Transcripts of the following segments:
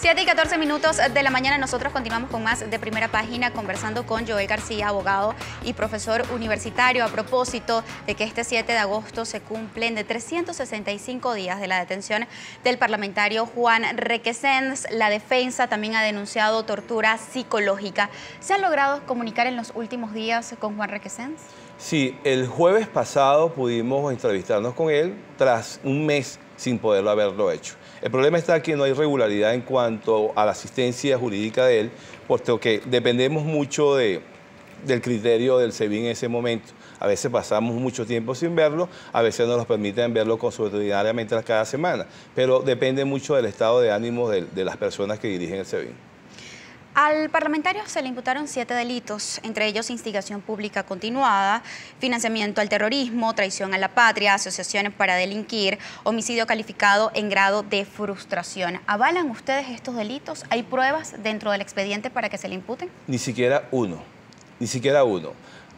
7:14 de la mañana, nosotros continuamos con más de Primera Página, conversando con Joel García, abogado y profesor universitario, a propósito de que este 7 de agosto se cumplen de 365 días de la detención del parlamentario Juan Requesens. La defensa también ha denunciado tortura psicológica. ¿Se ha logrado comunicar en los últimos días con Juan Requesens? Sí, el jueves pasado pudimos entrevistarnos con él tras un mes sin poderlo haberlo hecho. El problema está que no hay regularidad en cuanto a la asistencia jurídica de él, puesto que dependemos mucho del criterio del SEBIN en ese momento. A veces pasamos mucho tiempo sin verlo, a veces nos permiten verlo consuetudinariamente cada semana, pero depende mucho del estado de ánimo de las personas que dirigen el SEBIN. Al parlamentario se le imputaron 7 delitos, entre ellos instigación pública continuada, financiamiento al terrorismo, traición a la patria, asociaciones para delinquir, homicidio calificado en grado de frustración. ¿Avalan ustedes estos delitos? ¿Hay pruebas dentro del expediente para que se le imputen? Ni siquiera uno, ni siquiera uno.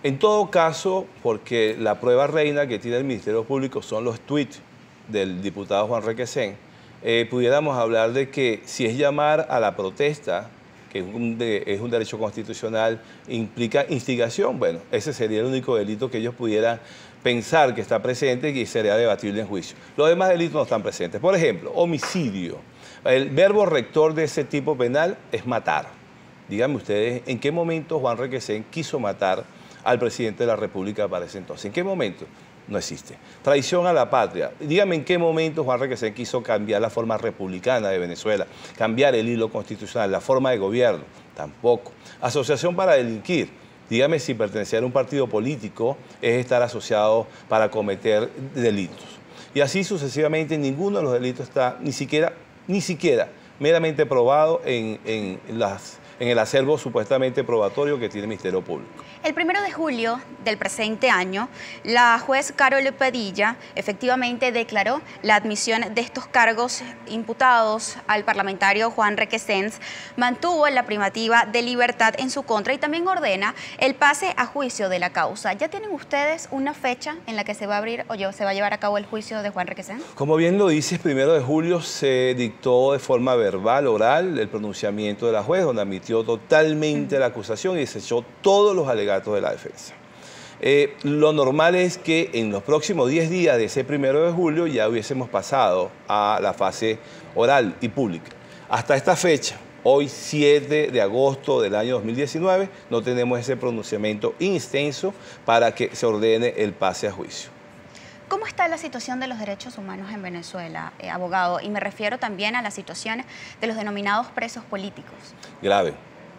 En todo caso, porque la prueba reina que tiene el Ministerio Público son los tweets del diputado Juan Requesens, pudiéramos hablar de que si es llamar a la protesta, que es un derecho constitucional, implica instigación, bueno, ese sería el único delito que ellos pudieran pensar que está presente y sería debatible en juicio. Los demás delitos no están presentes. Por ejemplo, homicidio. El verbo rector de ese tipo penal es matar. Díganme ustedes, ¿en qué momento Juan Requesens quiso matar al presidente de la República para ese entonces? ¿En qué momento? No existe. Traición a la patria. Dígame en qué momento Juan Requesens quiso cambiar la forma republicana de Venezuela, cambiar el hilo constitucional, la forma de gobierno. Tampoco. Asociación para delinquir. Dígame si pertenecer a un partido político es estar asociado para cometer delitos. Y así sucesivamente, ninguno de los delitos está ni siquiera meramente probado en el acervo supuestamente probatorio que tiene el Ministerio Público. El 1 de julio del presente año, la juez Carol Padilla efectivamente declaró la admisión de estos cargos imputados al parlamentario Juan Requesens, mantuvo la primativa de libertad en su contra y también ordena el pase a juicio de la causa. ¿Ya tienen ustedes una fecha en la que se va a abrir o se va a llevar a cabo el juicio de Juan Requesens? Como bien lo dices, 1 de julio se dictó de forma verbal, oral, el pronunciamiento de la juez, donde admitió totalmente la acusación y desechó todos los alegatos de la defensa. Lo normal es que en los próximos 10 días de ese 1 de julio ya hubiésemos pasado a la fase oral y pública. Hasta esta fecha, hoy 7 de agosto del año 2019, no tenemos ese pronunciamiento extenso para que se ordene el pase a juicio. ¿Cómo está la situación de los derechos humanos en Venezuela, abogado? Y me refiero también a la situación de los denominados presos políticos. Grave.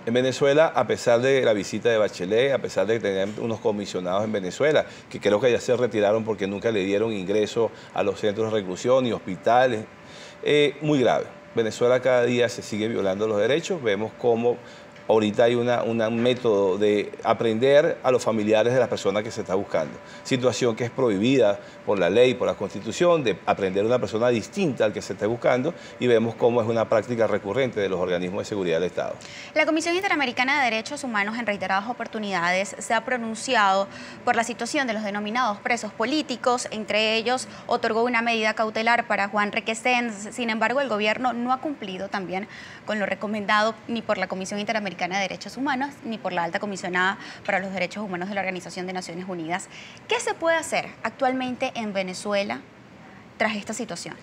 En Venezuela, a pesar de la visita de Bachelet, a pesar de tener unos comisionados en Venezuela, que creo que ya se retiraron porque nunca le dieron ingreso a los centros de reclusión y hospitales, muy grave. Venezuela cada día se sigue violando los derechos, vemos cómo ahorita hay un método de aprender a los familiares de las personas que se está buscando. Situación que es prohibida por la ley, por la Constitución, de aprender a una persona distinta al que se esté buscando, y vemos cómo es una práctica recurrente de los organismos de seguridad del Estado. La Comisión Interamericana de Derechos Humanos en reiteradas oportunidades se ha pronunciado por la situación de los denominados presos políticos. Entre ellos otorgó una medida cautelar para Juan Requesens. Sin embargo, el gobierno no ha cumplido también con lo recomendado ni por la Comisión Interamericana de Derechos Humanos ni por la Alta Comisionada para los Derechos Humanos de la Organización de Naciones Unidas. ¿Qué se puede hacer actualmente en Venezuela tras esta situación?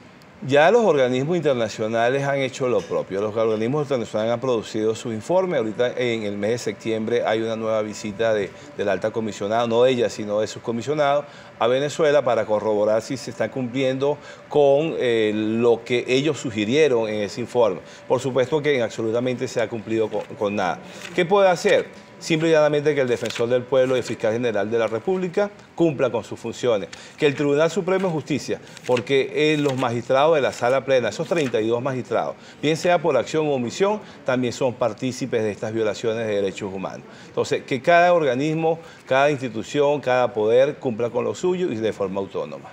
Ya los organismos internacionales han hecho lo propio. Los organismos internacionales han producido su informe. Ahorita en el mes de septiembre hay una nueva visita de la alta comisionada, no de ella, sino de sus comisionados, a Venezuela para corroborar si se está cumpliendo con lo que ellos sugirieron en ese informe. Por supuesto que absolutamente se ha cumplido con nada. ¿Qué puede hacer? Simple y llanamente que el Defensor del Pueblo y el Fiscal General de la República cumpla con sus funciones. Que el Tribunal Supremo de Justicia, porque los magistrados de la Sala Plena, esos 32 magistrados, bien sea por acción o omisión, también son partícipes de estas violaciones de derechos humanos. Entonces, que cada organismo, cada institución, cada poder cumpla con lo suyo y de forma autónoma.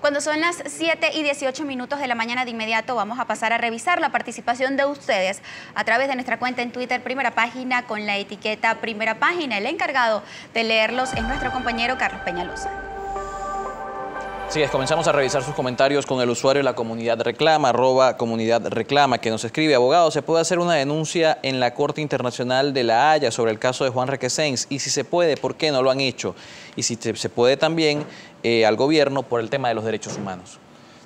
Cuando son las 7:18 de la mañana, de inmediato vamos a pasar a revisar la participación de ustedes a través de nuestra cuenta en Twitter, Primera Página, con la etiqueta Primera Página. El encargado de leerlos es nuestro compañero Carlos Peñalosa. Así es, comenzamos a revisar sus comentarios con el usuario La Comunidad Reclama, @comunidadreclama, que nos escribe: abogado, ¿se puede hacer una denuncia en la Corte Internacional de La Haya sobre el caso de Juan Requesens? Y si se puede, ¿por qué no lo han hecho? Y si se puede también al gobierno por el tema de los derechos humanos.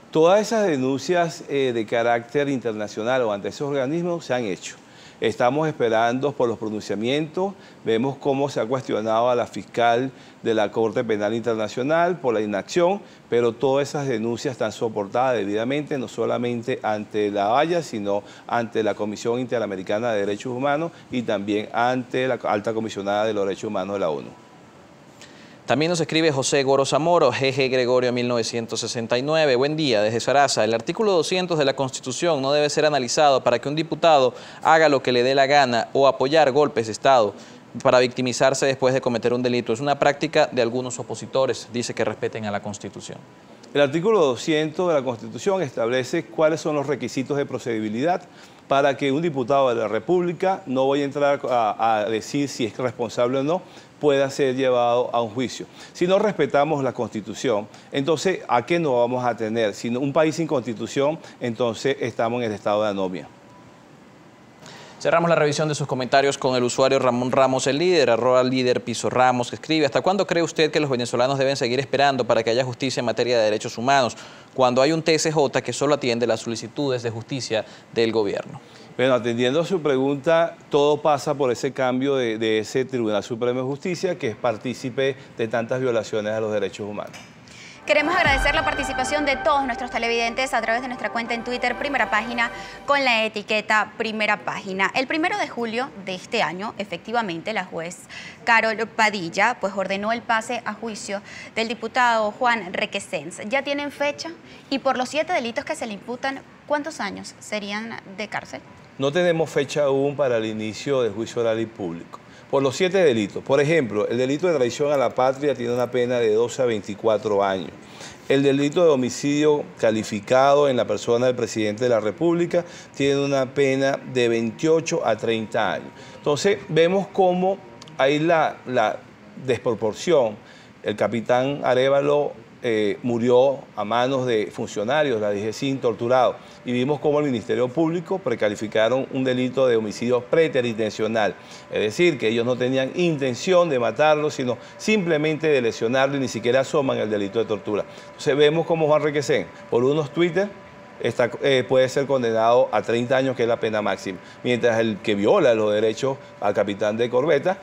Todas esas denuncias de carácter internacional o ante esos organismos se han hecho. Estamos esperando por los pronunciamientos, vemos cómo se ha cuestionado a la fiscal de la Corte Penal Internacional por la inacción, pero todas esas denuncias están soportadas debidamente, no solamente ante la Haya, sino ante la Comisión Interamericana de Derechos Humanos y también ante la Alta Comisionada de los Derechos Humanos de la ONU. También nos escribe José Goro Zamoro, GG Gregorio 1969. Buen día, desde Sarasa. El artículo 200 de la Constitución no debe ser analizado para que un diputado haga lo que le dé la gana o apoyar golpes de Estado para victimizarse después de cometer un delito. Es una práctica de algunos opositores, dice que respeten a la Constitución. El artículo 200 de la Constitución establece cuáles son los requisitos de procedibilidad para que un diputado de la República, no voy a entrar a decir si es responsable o no, pueda ser llevado a un juicio. Si no respetamos la Constitución, entonces, ¿a qué no vamos a tener? Si un país sin Constitución, entonces estamos en el estado de anomia. Cerramos la revisión de sus comentarios con el usuario Ramón Ramos, el líder, @líder_Ramos, que escribe: ¿hasta cuándo cree usted que los venezolanos deben seguir esperando para que haya justicia en materia de derechos humanos, cuando hay un TSJ que solo atiende las solicitudes de justicia del gobierno? Bueno, atendiendo a su pregunta, todo pasa por ese cambio de ese Tribunal Supremo de Justicia, que es partícipe de tantas violaciones a los derechos humanos. Queremos agradecer la participación de todos nuestros televidentes a través de nuestra cuenta en Twitter, Primera Página, con la etiqueta Primera Página. El 1 de julio de este año, efectivamente, la juez Carol Padilla ordenó el pase a juicio del diputado Juan Requesens. Ya tienen fecha y por los 7 delitos que se le imputan, ¿cuántos años serían de cárcel? No tenemos fecha aún para el inicio del juicio oral y público. Por los 7 delitos. Por ejemplo, el delito de traición a la patria tiene una pena de 12 a 24 años. El delito de homicidio calificado en la persona del presidente de la República tiene una pena de 28 a 30 años. Entonces, vemos cómo hay la desproporción. El capitán Arévalo murió a manos de funcionarios, la DGCIN, torturado. Y vimos cómo el Ministerio Público precalificaron un delito de homicidio preterintencional. Es decir, que ellos no tenían intención de matarlo, sino simplemente de lesionarlo y ni siquiera asoman el delito de tortura. Entonces vemos cómo Juan Requesens, por unos Twitter, puede ser condenado a 30 años, que es la pena máxima. Mientras el que viola los derechos al capitán de corbeta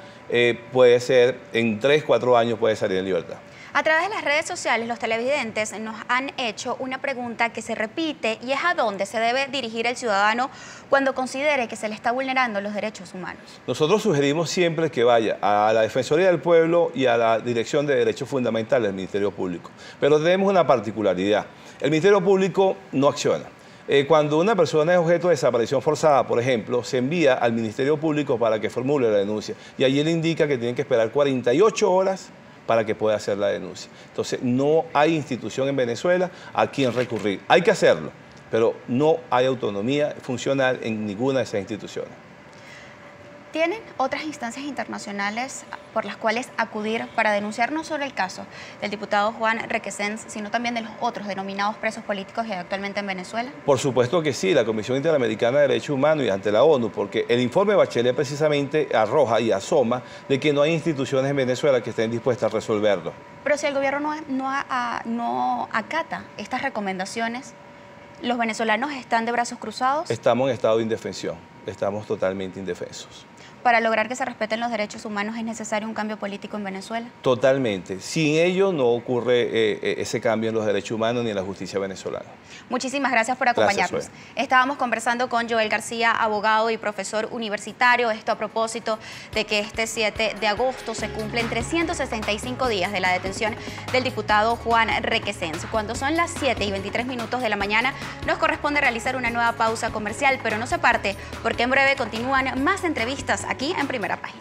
puede ser, en 3, 4 años puede salir en libertad. A través de las redes sociales, los televidentes nos han hecho una pregunta que se repite y es: ¿a dónde se debe dirigir el ciudadano cuando considere que se le está vulnerando los derechos humanos? Nosotros sugerimos siempre que vaya a la Defensoría del Pueblo y a la Dirección de Derechos Fundamentales del Ministerio Público. Pero tenemos una particularidad: el Ministerio Público no acciona. Cuando una persona es objeto de desaparición forzada, por ejemplo, se envía al Ministerio Público para que formule la denuncia y allí le indica que tienen que esperar 48 horas para que pueda hacer la denuncia. Entonces, no hay institución en Venezuela a quien recurrir. Hay que hacerlo, pero no hay autonomía funcional en ninguna de esas instituciones. ¿Tienen otras instancias internacionales por las cuales acudir para denunciar no solo el caso del diputado Juan Requesens, sino también de los otros denominados presos políticos que hay actualmente en Venezuela? Por supuesto que sí, la Comisión Interamericana de Derechos Humanos y ante la ONU, porque el informe Bachelet precisamente arroja y asoma de que no hay instituciones en Venezuela que estén dispuestas a resolverlo. Pero si el gobierno no acata estas recomendaciones, ¿los venezolanos están de brazos cruzados? Estamos en estado de indefensión, estamos totalmente indefensos. ¿Para lograr que se respeten los derechos humanos es necesario un cambio político en Venezuela? Totalmente. Sin ello no ocurre ese cambio en los derechos humanos ni en la justicia venezolana. Muchísimas gracias por acompañarnos. Estábamos conversando con Joel García, abogado y profesor universitario. Esto a propósito de que este 7 de agosto se cumplen 365 días de la detención del diputado Juan Requesens. Cuando son las 7:23 de la mañana, nos corresponde realizar una nueva pausa comercial, pero no se aparte, porque en breve continúan más entrevistas aquí en Primera Página.